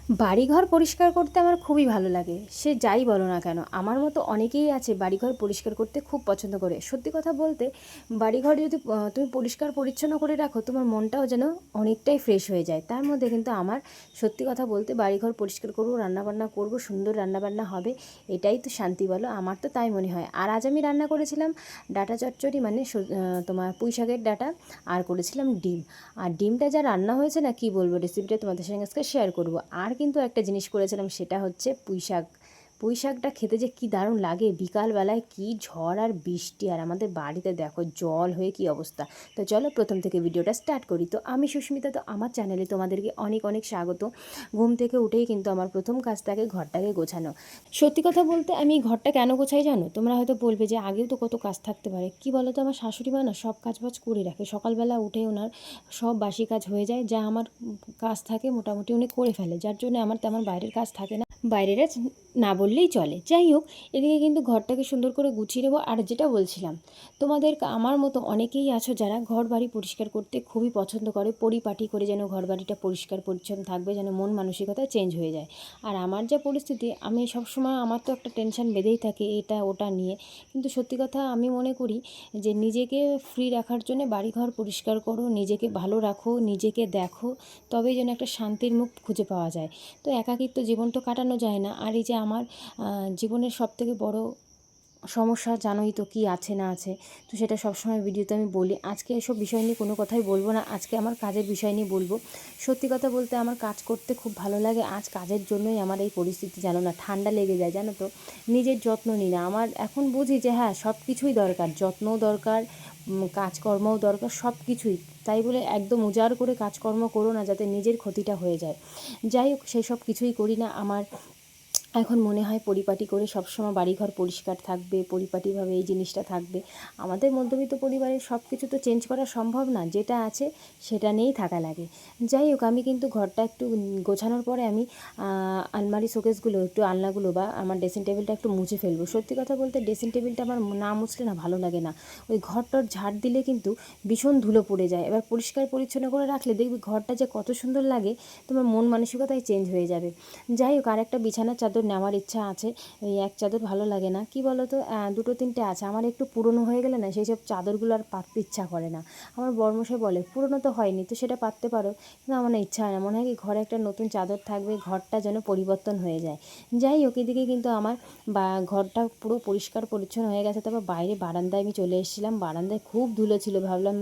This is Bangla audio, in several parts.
বাড়িঘর পরিষ্কার করতে আমার খুবই ভালো লাগে। সে যাই বলো না কেন, আমার মতো অনেকেই আছে বাড়িঘর পরিষ্কার করতে খুব পছন্দ করে। সত্যি কথা বলতে, বাড়িঘর যদি তুমি পরিষ্কার পরিচ্ছন্ন করে রাখো, তোমার মনটাও যেন অনেকটাই ফ্রেশ হয়ে যায়। তার মধ্যে কিন্তু আমার সত্যি কথা বলতে, বাড়িঘর পরিষ্কার করবো, রান্নাবান্না করবো, সুন্দর রান্নাবান্না হবে, এটাই তো শান্তি বলো। আমার তো তাই মনে হয়। আর আজ আমি রান্না করেছিলাম ডাঁটা চচ্চড়ি, মানে তোমার পুঁই শাকের ডাঁটা, আর করেছিলাম ডিম। আর ডিমটা যা রান্না হয়েছে না, কি বলবো, রেসিপিটা তোমাদের সঙ্গে আজকে শেয়ার করব। আর কিন্তু একটা জিনিস করেছিলাম, সেটা হচ্ছে পুঁই শাক। পুঁই শাকটা খেতে যে কী দারুণ লাগে। বিকালবেলায় কী ঝড় আর বৃষ্টি, আর আমাদের বাড়িতে দেখো জল হয়ে কী অবস্থা। তো চলো প্রথম থেকে ভিডিওটা স্টার্ট করি। তো আমি সুস্মিতা, তো আমার চ্যানেলে তোমাদেরকে অনেক অনেক স্বাগত। ঘুম থেকে উঠেই কিন্তু আমার প্রথম কাজ থাকে ঘরটাকে গোছানো। সত্যি কথা বলতে, আমি ঘরটা কেন গোছাই জানো? তোমরা হয়তো বলবে যে আগেও তো কত কাজ থাকতে পারে। কি বলো তো, আমার শাশুড়ি মা না সব কাজ বাজ করে রাখে। সকালবেলা উঠে ওনার সব বাসি কাজ হয়ে যায়, যা আমার কাজ থাকে মোটামুটি উনি করে ফেলে, যার জন্য আমার তেমন বাইরের কাজ থাকে না, বাইরের না বললেই চলে। যাই হোক, এদিকে কিন্তু ঘরটাকে সুন্দর করে গুছিয়ে নেবো। আর যেটা বলছিলাম, তোমাদের আমার মতো অনেকেই আছো যারা ঘর বাড়ি পরিষ্কার করতে খুবই পছন্দ করে, পরিপাটি করে যেন ঘর বাড়িটা পরিষ্কার পরিচ্ছন্ন থাকবে, যেন মন মানসিকতা চেঞ্জ হয়ে যায়। আর আমার যা পরিস্থিতি, আমি সবসময় আমার তো একটা টেনশন বেঁধেই থাকে এটা ওটা নিয়ে। কিন্তু সত্যি কথা আমি মনে করি যে নিজেকে ফ্রি রাখার জন্য বাড়িঘর পরিষ্কার করো, নিজেকে ভালো রাখো, নিজেকে দেখো, তবেই যেন একটা শান্তির মুখ খুঁজে পাওয়া যায়। তো একাকিত্ব জীবন তো কাটানো যায় না। আর এই যে আমার জীবনের সবথেকে বড় সমস্যা জানোই তো কী আছে না আছে, তো সেটা সবসময় ভিডিওতে আমি বলি। আজকে এসব বিষয় নিয়ে কোনো কথাই বলবো না, আজকে আমার কাজের বিষয় নিয়ে বলবো। সত্যি কথা বলতে, আমার কাজ করতে খুব ভালো লাগে। আজ কাজের জন্যই আমার এই পরিস্থিতি, জানো না, ঠান্ডা লেগে যায় জানো তো। নিজের যত্ন নিই না। আমার এখন বুঝি যে হ্যাঁ, সব কিছুই দরকার, যত্নও দরকার, কাজকর্মও দরকার, সব কিছুই। তাই বলে একদম উজাড় করে কাজকর্ম করো না, যাতে নিজের ক্ষতিটা হয়ে যায়। যাই হোক, সেই সব কিছুই করি না। আমার এখন মনে হয় পরিপাটি করে সবসময় বাড়িঘর পরিষ্কার থাকবে, পরিপাটিভাবে এই জিনিসটা থাকবে। আমাদের মধ্যবিত্ত পরিবারের সব কিছু তো চেঞ্জ করা সম্ভব না, যেটা আছে সেটা নিয়েই থাকা লাগে। যাই হোক, আমি কিন্তু ঘরটা একটু গোছানোর পরে আমি আলমারি শোকেসগুলো একটু, আলনাগুলো বা আমার ড্রেসিং টেবিলটা একটু মুছে ফেলবো। সত্যি কথা বলতে, ড্রেসিং টেবিলটা আমার না মুছলে না ভালো লাগে না। ওই ঘরটার ঝাড় দিলে কিন্তু ভীষণ ধুলো পড়ে যায়। এবার পরিষ্কার পরিচ্ছন্ন করে রাখলে দেখবি ঘরটা যে কত সুন্দর লাগে, তোমার মন মানসিকতাই চেঞ্জ হয়ে যাবে। যাই হোক, আর একটা বিছানার চাদর নেওয়ার ইচ্ছা আছে। এই এক চাদর ভালো লাগে না, কি বলো তো, দুটো তিনটে আছে। আমার একটু পুরনো হয়ে গেলে না, সেই সব চাদরগুলো আর পাততে ইচ্ছা করে না। আমার বরমশাই বলে পুরনো তো হয়নি, তো সেটা পাততে পারো। কিন্তু আমার না ইচ্ছা হয় না, মনে হয় কি ঘরে একটা নতুন চাদর থাকবে, ঘরটা যেন পরিবর্তন হয়ে যায়। যাই হোক, এদিকে কিন্তু আমার ঘরটা পুরো পরিষ্কার পরিচ্ছন্ন হয়ে গেছে। তারপর বাইরে বারান্দায় আমি চলে এসেছিলাম। বারান্দায় খুব ধুলো ছিল, ভাবলাম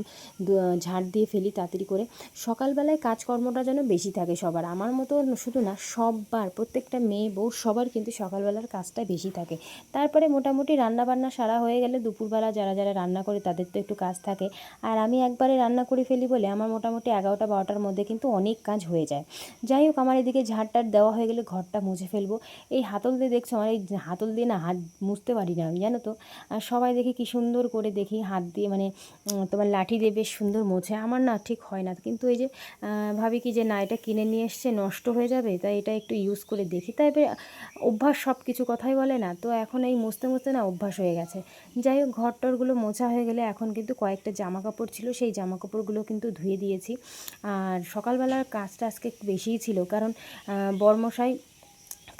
ঝাড় দিয়ে ফেলি তাড়াতাড়ি করে। সকালবেলায় কাজকর্মটা যেন বেশি থাকে সবার, আমার মতো শুধু না, সবার, প্রত্যেকটা মেয়ে বউ সবার কিন্তু সকালবেলার কাজটা বেশি থাকে। তারপরে মোটামুটি রান্নাবান্না সারা হয়ে গেলে দুপুরবেলা যারা যারা রান্না করে তাদের তো একটু কাজ থাকে। আর আমি একবারে রান্না করে ফেলি বলে আমার মোটামুটি 11টা 12টার মধ্যে কিন্তু অনেক কাজ হয়ে যায়। যাই হোক, আমার এদিকে ঝাড়টার দেওয়া হয়ে গেলে ঘরটা মুছে ফেলবো। এই হাতল দিয়ে দেখছো, আমার এই হাতল দিয়ে না হাত মুছতে পারি না আমি, জানো তো। আর সবাই দেখি কি সুন্দর করে, দেখি হাত দিয়ে, মানে তোমার লাঠি দিয়ে বেশ সুন্দর মোছে, আমার না ঠিক হয় না। কিন্তু এই যে ভাবি কি যে না, এটা কিনে নিয়ে এসছে, নষ্ট হয়ে যাবে, তাই এটা একটু ইউজ করে দেখি। তাই অভ্যাস সব কিছু, কথাই বলে না, তো এখন এই মুছতে মুছতে না অভ্যাস হয়ে গেছে। যাই হোক, ঘর টরগুলো মোছা হয়ে গেলে এখন কিন্তু কয়েকটা জামা কাপড় ছিল, সেই জামা কাপড়গুলো কিন্তু ধুয়ে দিয়েছি। আর সকালবেলার কাজটা আজকে একটু বেশিই ছিল, কারণ বরমশাই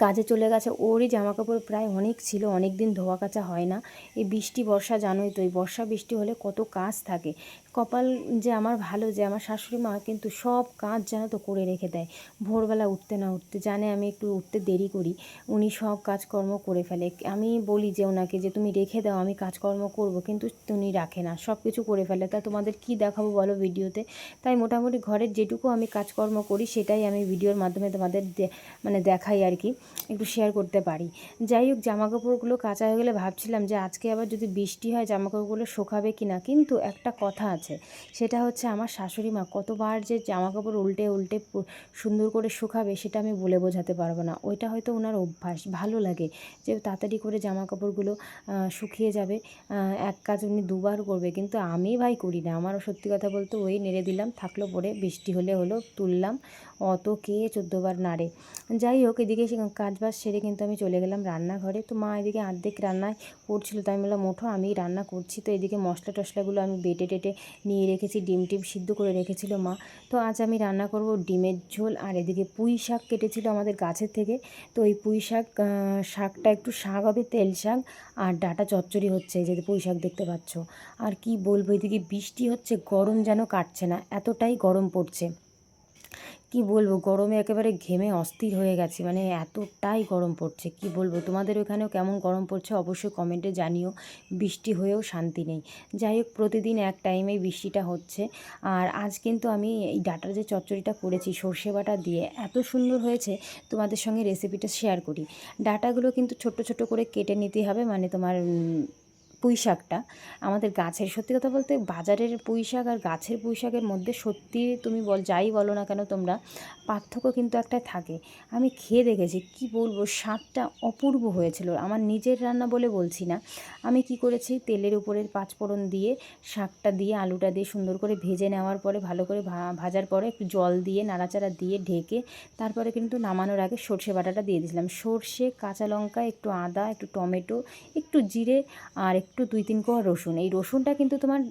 কাজে চলে গেছে। ওরই জামাকাপড় প্রায় অনেক ছিল, অনেক দিন ধোয়া কাচা হয় না। এই বৃষ্টি বর্ষা জানোই তো, এই বর্ষা বৃষ্টি হলে কত কাজ থাকে। কপাল যে আমার ভালো, যে আমার শাশুড়ি মা কিন্তু সব কাজ জানো তো করে রেখে দেয়। ভোরবেলা উঠতে না উঠতে, জানে আমি একটু উঠতে দেরি করি, উনি সব কাজকর্ম করে ফেলে। আমি বলি যে ওনাকে যে তুমি রেখে দাও, আমি কাজকর্ম করব, কিন্তু উনি রাখে না, সব কিছু করে ফেলে। তা তোমাদের কি দেখাবো বলো ভিডিওতে। তাই মোটামুটি ঘরের যেটুকু আমি কাজকর্ম করি সেটাই আমি ভিডিওর মাধ্যমে তোমাদের মানে দেখাই আর কি, একটু শেয়ার করতে পারি। যাই হোক, জামাকাপড়গুলো কাচা হয়ে গেলে ভাবছিলাম যে আজকে আবার যদি বৃষ্টি হয় জামাকাপড়গুলো শুকাবে কি না। কিন্তু একটা কথা আছে, সেটা হচ্ছে আমার শাশুড়ি মা কতবার যে জামাকাপড় উল্টে উল্টে সুন্দর করে শুকাবে, সেটা আমি বলে বোঝাতে পারবো না। ওইটা হয়তো ওনার অভ্যাস, ভালো লাগে যে তাড়াতাড়ি করে জামাকাপড়গুলো শুকিয়ে যাবে। এক কাজ উনি দুবার করবে, কিন্তু আমি ভাই করি না। আমারও সত্যি কথা বলতে ওই নেড়ে দিলাম, থাকলো পরে, বৃষ্টি হলে হলো, তুললাম, অত কে 14বার নাড়ে। যাই হোক, এদিকে কাজবাজ সেরে কিন্তু আমি চলে গেলাম রান্নাঘরে। তো মা এদিকে অর্ধেক রান্নায় করছিল, তো আমি বললাম ওঠো আমি রান্না করছি। তো এদিকে মশলা টশলাগুলো আমি বেটে টেটে নিয়ে রেখেছি, ডিম টিম সিদ্ধ করে রেখেছিল মা। তো আজ আমি রান্না করব ডিমের ঝোল, আর এদিকে পুঁই শাক কেটেছিল আমাদের গাছের থেকে। তো এই পুঁই শাকটা একটু শাক হবে, তেল শাক, আর ডাঁটা চচ্চড়ি হচ্ছে, এই যে পুঁই শাক দেখতে পাচ্ছ। আর কি বলবো, এদিকে বৃষ্টি হচ্ছে, গরম যেন কাটছে না, এতটাই গরম পড়ছে। কি বলবো, গরমে একেবারে ঘেমে অস্থির হয়ে গেছে, মানে এতটাই গরম পড়ছে। কি বলবো, তোমাদের ওখানেও কেমন গরম পড়ছে অবশ্যই কমেন্টে জানিও। বৃষ্টি হয়েও শান্তি নেই। যাই হোক, প্রতিদিন এক টাইমেই বৃষ্টিটা হচ্ছে। আর আজ কিন্তু আমি এই ডাঁটার যে চচ্চড়িটা করেছি সর্ষে বাটা দিয়ে, এত সুন্দর হয়েছে, তোমাদের সঙ্গে রেসিপিটা শেয়ার করি। ডাঁটাগুলো কিন্তু ছোট ছোট করে কেটে নিতে হবে, মানে তোমার পুঁই শাকটা আমাদের গাছের, সত্যি কথা বলতে বাজারের পুঁই শাক আর গাছের পুঁই শাকের মধ্যে সত্যি তুমি যাই বলো না কেন তোমরা, পার্থক্য কিন্তু একটা থাকে। আমি খেয়ে দেখেছি, কি বলবো, স্বাদটা অপূর্ব হয়েছিল। আমার নিজের রান্না বলে বলছি না। আমি কি করেছি, তেলের উপরে পাঁচফোড়ন দিয়ে শাকটা দিয়ে আলুটা দিয়ে সুন্দর করে ভেজে নেওয়ার পরে, ভালো করে ভাজার পরে একটু জল দিয়ে নাড়াচাড়া দিয়ে ঢেকে তারপরে কিন্তু নামানোর আগে সর্ষে বাটাটা দিয়ে দিয়েছিলাম। সর্ষে, কাঁচা লঙ্কা, একটু আদা, একটু টমেটো, একটু জিরে, আর একটু 2-3 কোয়া রসুন। এই রসুনটা কিন্তু তোমার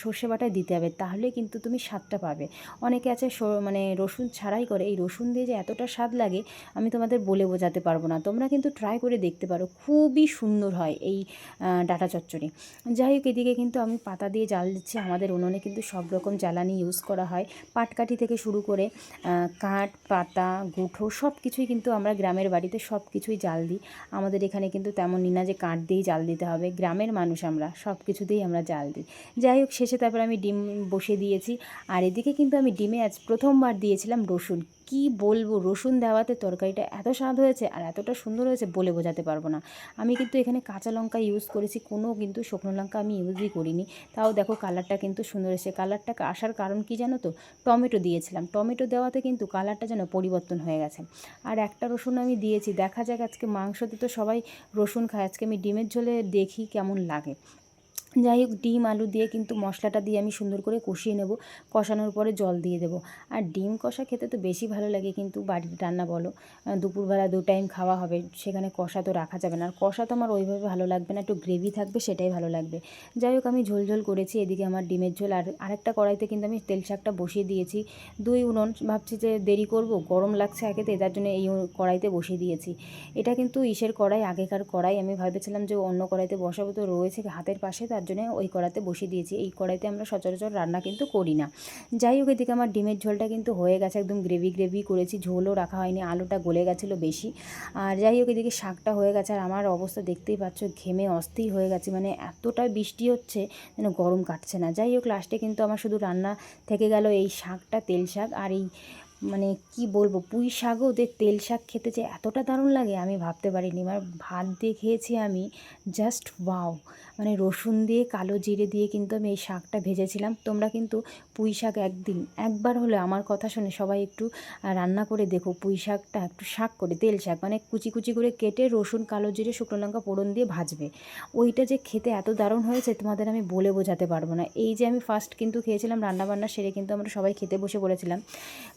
সর্ষে বাটায় দিতে হবে, তাহলে কিন্তু তুমি স্বাদটা পাবে। অনেকে আছে মানে রসুন ছাড়াই করে, এই রসুন দিয়ে যে এতটা স্বাদ লাগে আমি তোমাদের বলে বোঝাতে পারবো না। তোমরা কিন্তু ট্রাই করে দেখতে পারো, খুবই সুন্দর হয় এই ডাঁটা চচ্চড়ি। যাই হোক, এদিকে কিন্তু আমি পাতা দিয়ে জাল দিচ্ছি। আমাদের উনুনে কিন্তু সব রকম জ্বালানি ইউজ করা হয়, পাটকাঠি থেকে শুরু করে কাঠ, পাতা, গুঁঠো সব কিছুই কিন্তু আমরা গ্রামের বাড়িতে সব কিছুই জাল দিই। আমাদের এখানে কিন্তু তেমনই না যে কাঠ দিয়েই জাল দিতে হবে, গ্রামের মানুষ আমরা, সব কিছুতেই আমরা জাল দিই। যাই হোক, শেষে তারপর আমি ডিম বসিয়ে দিয়েছি। আর এদিকে কিন্তু আমি ডিমে আজ প্রথমবার দিয়েছিলাম রসুন। কি বলবো, রসুন দেওয়াতে তরকারিটা এত স্বাদ হয়েছে আর এতটা সুন্দর হয়েছে বলে বোঝাতে পারবো না। আমি কিন্তু এখানে কাঁচা লঙ্কা ইউজ করেছি, কোনো কিন্তু শুকনো লঙ্কা আমি ইউজই করিনি। তাও দেখো কালারটা কিন্তু সুন্দর এসেছে। কালারটা আসার কারণ কি জানো তো, টমেটো দিয়েছিলাম। টমেটো দেওয়াতে কিন্তু কালারটা যেন পরিবর্তন হয়ে গেছে। আর একটা রসুন আমি দিয়েছি, দেখা যাক, আজকে মাংসতে তো সবাই রসুন খায়, আজকে আমি ডিমের ঝোলে দেখি কেমন লাগে। যাই হোক, ডিম আলু দিয়ে কিন্তু মশলাটা দিয়ে আমি সুন্দর করে কষিয়ে নেব। কষানোর পরে জল দিয়ে দেবো। আর ডিম কষা খেতে তো বেশি ভালো লাগে, কিন্তু বাড়ির রান্না বলো, দুপুরবেলা 2 টাইম খাওয়া হবে, সেখানে কষা তো রাখা যাবে না। আর কষা তো আমার ওইভাবে ভালো লাগবে না, একটু গ্রেভি থাকবে, সেটাই ভালো লাগবে। যাই হোক, আমি ঝোল ঝোল করেছি, এদিকে আমার ডিমের ঝোল। আর আরেকটা কড়াইতে কিন্তু আমি তেল শাকটা বসিয়ে দিয়েছি। 2 উনুন, ভাবছি যে দেরি করব, গরম লাগছে একেতে, তার জন্য এই কড়াইতে বসিয়ে দিয়েছি। এটা কিন্তু ইসের কড়াই, আগেকার কড়াই। আমি ভেবেছিলাম যে অন্য কড়াইতে বসাবো, তো রয়েছে হাতের পাশে, তার জন্য ওই কড়াইতে বসিয়ে দিয়েছি। এই কড়াইতে আমরা সচরাচর রান্না কিন্তু করি না। যাই হোক, এদিকে আমার ডিমের ঝোলটা কিন্তু হয়ে গেছে, একদম গ্রেভি গ্রেভি করেছি, ঝোলও রাখা হয়নি, আলুটা গলে গেছিলো বেশি। আর যাই হোক, এদিকে শাকটা হয়ে গেছে। আর আমার অবস্থা দেখতেই পাচ্ছ, ঘেমে অস্থির হয়ে গেছে, মানে এতটা বৃষ্টি হচ্ছে যেন গরম কাটছে না। যাই হোক, লাস্টে কিন্তু আমার শুধু রান্না থেকে গেল এই শাকটা, তেল শাক, আর এই মানে কি বলবো, পুঁই শাকও ওদের তেল শাক খেতে যে এতটা দারুণ লাগে আমি ভাবতে পারিনি। এবার ভাত দিয়ে খেয়েছি আমি, জাস্ট ওয়াও। মানে রসুন দিয়ে, কালো জিরে দিয়ে কিন্তু আমি এই শাকটা ভেজেছিলাম। তোমরা কিন্তু পুঁই শাক একবার হলে আমার কথা শুনে সবাই একটু রান্না করে দেখো। পুঁই শাকটা একটু শাক করে, তেল শাক মানে কুচি কুচি করে কেটে রসুন, কালো জিরে, শুকনো লঙ্কা ফোড়ন দিয়ে ভাজবে। ওইটা যে খেতে এত দারুণ হয়েছে তোমাদের আমি বলে বোঝাতে পারবো না। এই যে আমি ফার্স্ট কিন্তু খেয়েছিলাম, রান্নাবান্না সেরে কিন্তু আমরা সবাই খেতে বসে পড়েছিলাম।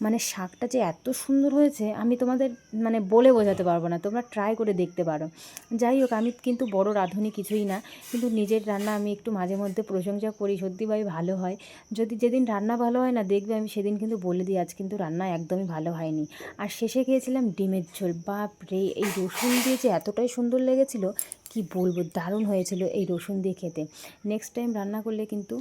মানে শাকটা যে এত সুন্দর হয়েছে আমি তোমাদের মানে বলে বোঝাতে পারবো না, তোমরা ট্রাই করে দেখতে পারো। যাই হোক, আমি কিন্তু বড় রাঁধুনি কিছুই না, কিন্তু নিজের রান্না আমি একটু মাঝে মধ্যে প্রশংসা করি, সত্যি ভাই ভালো হয়। যদি যেদিন রান্না ভালো হয় না, দেখবে আমি সেদিন কিন্তু বলে দিই আজ কিন্তু রান্না একদমই ভালো হয়নি। আর শেষে খেয়েছিলাম ডিমের ঝোল। বাপ রে, এই রসুন দিয়ে যে এতটাই সুন্দর লেগেছিল, কি বলবো, দারুণ হয়েছিল এই রসুন দিয়ে খেতে। নেক্সট টাইম রান্না করলে কিন্তু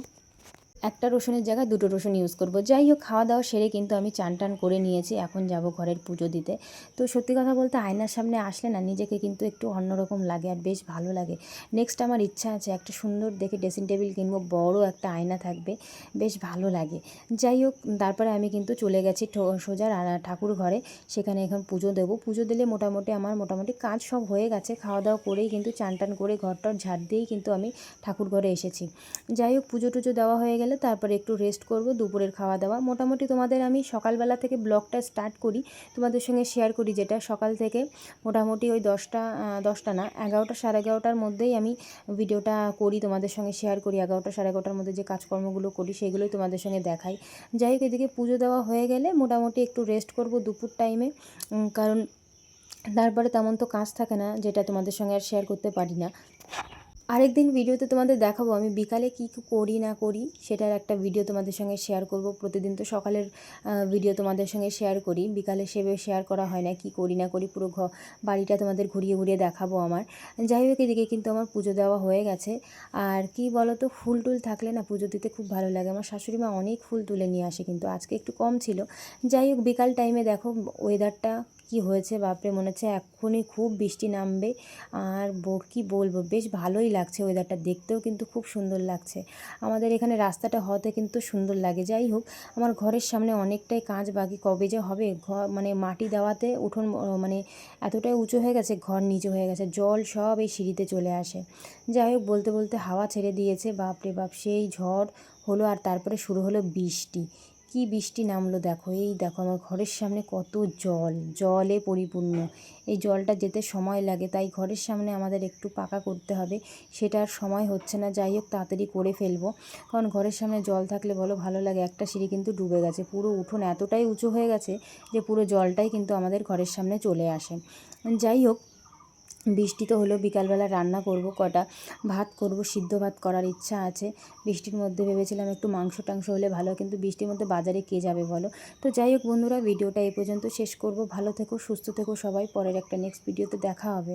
একটা রসুনের জায়গায় 2টো রসুন ইউজ করব। যাই হোক, খাওয়া দাওয়া সেরে কিন্তু আমি চান টান করে নিয়েছি, এখন যাব ঘরের পুজো দিতে। তো সত্যি কথা বলতে আয়নার সামনে আসলে না নিজেকে কিন্তু একটু অন্যরকম লাগে, আর বেশ ভালো লাগে। নেক্সট আমার ইচ্ছা আছে একটা সুন্দর দেখে ড্রেসিং টেবিল কিনবো, বড় একটা আয়না থাকবে, বেশ ভালো লাগে। যাই হোক, তারপরে আমি কিন্তু চলে গেছি সোজা ঠাকুর ঘরে, সেখানে এখন পুজো দেবো। পুজো দিলে মোটামুটি কাজ সব হয়ে গেছে। খাওয়া দাওয়া করেই কিন্তু চান টান করে ঘরটার ঝাড় দিয়েই কিন্তু আমি ঠাকুর ঘরে এসেছি। যাই হোক, পুজো টুজো দেওয়া হয়ে গেলে গেলে তারপরে একটু রেস্ট করব, দুপুরের খাওয়া দাওয়া। মোটামুটি তোমাদের আমি সকালবেলা থেকে ব্লগটা স্টার্ট করি, তোমাদের সঙ্গে শেয়ার করি, যেটা সকাল থেকে মোটামুটি ওই 10টা না 11টা 11:30টার মধ্যেই আমি ভিডিওটা করি, তোমাদের সঙ্গে শেয়ার করি। 11টা 11:30টার মধ্যে যে কাজকর্মগুলো করি সেগুলোই তোমাদের সঙ্গে দেখাই। যাই হোক, এদিকে পুজো দেওয়া হয়ে গেলে মোটামুটি একটু রেস্ট করব দুপুর টাইমে, কারণ তারপরে তেমন তো কাজ থাকে না, যেটা তোমাদের সঙ্গে আর শেয়ার করতে পারি না। আরেকদিন ভিডিওতে তোমাদের দেখাবো আমি বিকালে কী করি না করি, সেটার একটা ভিডিও তোমাদের সঙ্গে শেয়ার করব। প্রতিদিন তো সকালের ভিডিও তোমাদের সঙ্গে শেয়ার করি, বিকালে সেভাবে শেয়ার করা হয় না, কি করি না করি পুরো বাড়িটা তোমাদের ঘুরিয়ে ঘুরিয়ে দেখাবো আমার। যাই হোক, এদিকে কিন্তু আমার পুজো দেওয়া হয়ে গেছে। আর কি বলো তো, ফুল টুল থাকলে না পুজো দিতে খুব ভালো লাগে। আমার শাশুড়ি মা অনেক ফুল তুলে নিয়ে আসে, কিন্তু আজকে একটু কম ছিল। যাই হোক, বিকাল টাইমে দেখো ওয়েদারটা কি হয়েছে, বাপরে, মনে হচ্ছে এক্ষুনি খুব বৃষ্টি নামবে। আর কি বলবো, বেশ ভালোই লাগছে ওয়েদারটা, দেখতেও কিন্তু খুব সুন্দর লাগছে। আমাদের এখানে রাস্তাটা হতে কিন্তু সুন্দর লাগে। যাই হোক, আমার ঘরের সামনে অনেকটাই কাজ বাকি, কবে যে হবে। ঘর মানে মাটি দেওয়াতে উঠোন মানে এতটাই উঁচু হয়ে গেছে, ঘর নিচু হয়ে গেছে, জল সব এই সিঁড়িতে চলে আসে। যাই হোক, বলতে বলতে হাওয়া ছেড়ে দিয়েছে, বাপরে বাপ সেই ঝড় হলো। আর তারপরে শুরু হলো বৃষ্টি। কি বৃষ্টি নামলো দেখো, এই দেখো আমার ঘরের সামনে কত জলে পরিপূর্ণ। এই জলটা যেতে সময় লাগে, তাই ঘরের সামনে আমাদের একটু পাকা করতে হবে, সেটা আর সময় হচ্ছে না। যাই হোক, তাড়াতাড়ি করে ফেলবো, কারণ ঘরের সামনে জল থাকলে বলো ভালো লাগে। একটা সিঁড়ি কিন্তু ডুবে গেছে, পুরো উঠোন এতটাই উঁচু হয়ে গেছে যে পুরো জলটাই কিন্তু আমাদের ঘরের সামনে চলে আসে। যাই হোক, বৃষ্টি তো হলো, বিকালবেলা রান্না করব, কটা ভাত করব, সিদ্ধ ভাত করার ইচ্ছা আছে। বৃষ্টির মধ্যে ভেবেছিলাম একটু মাংস টাংস হলে ভালো, কিন্তু বৃষ্টির মধ্যে বাজারে কে যাবে বলো। তো যাই হোক বন্ধুরা, ভিডিওটা এই পর্যন্ত শেষ করব। ভালো থেকো, সুস্থ থেকো সবাই, পরের একটা নেক্সট ভিডিওতে দেখা হবে।